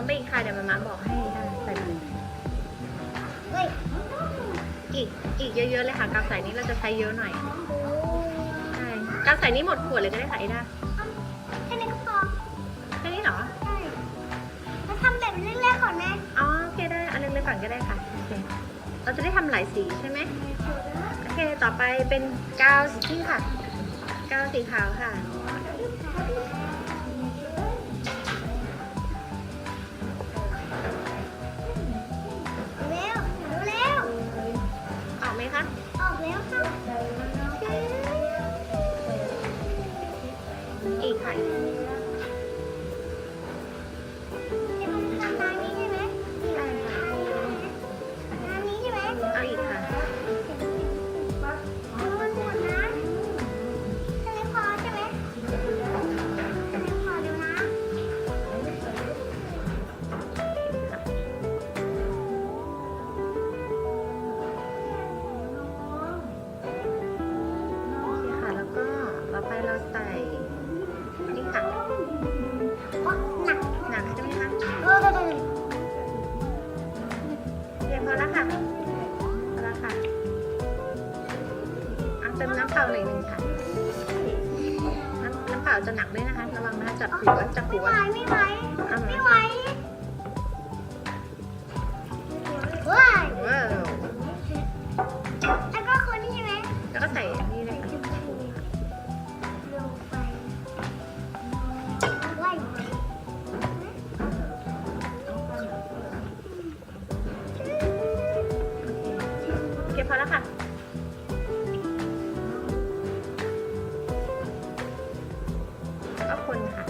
มไปอีกค่ะเดี๋ยวมาบอกให้ใส่ไปอีกเยอะๆเลยค่ะกาวใส่นี้เราจะใช้เยอะหน่อยใช่กาวใส่นี้หมดขวดเลยก็ได้ค่ะไอ้ด้าแค่นี้ก็พอแค่นี้เหรอใช่เราทำแบบเล็กๆก่อนไหมอ๋อโอเคได้เอาเล็กๆก่อนก็ได้ค่ะโอเคเราจะได้ทำหลายสีใช่ไหมโอเคต่อไปเป็นกาวนี่ค่ะกาวสีขาวค่ะออกไหมคะออกแล้วค่ะอีกค่ะจะลงทำร้านนี้ใช่ไหมใช่ค่ะร้านนี้ใช่ไหมเอาอีกค่ะมันหมดนะจะไม่พอใช่ไหมจะไม่พอเดี๋ยวนะต่อไปเราใส่นี่ค่ะหนักใช่ไหมคะเรียบพอแล้วค่ะพอแล้วค่ะเติมน้ำเปล่าหน่อยนึงค่ะน้ำเปล่าจะหนักด้วยนะคะระวังนะคะจับหัวไม่ไหวว้าวแล้วก็คนนี้ใช่ไหมแล้วก็ใส่นี่เลยค่ะโอเคพอแล้วค่ะแล้วก็คนค่ะ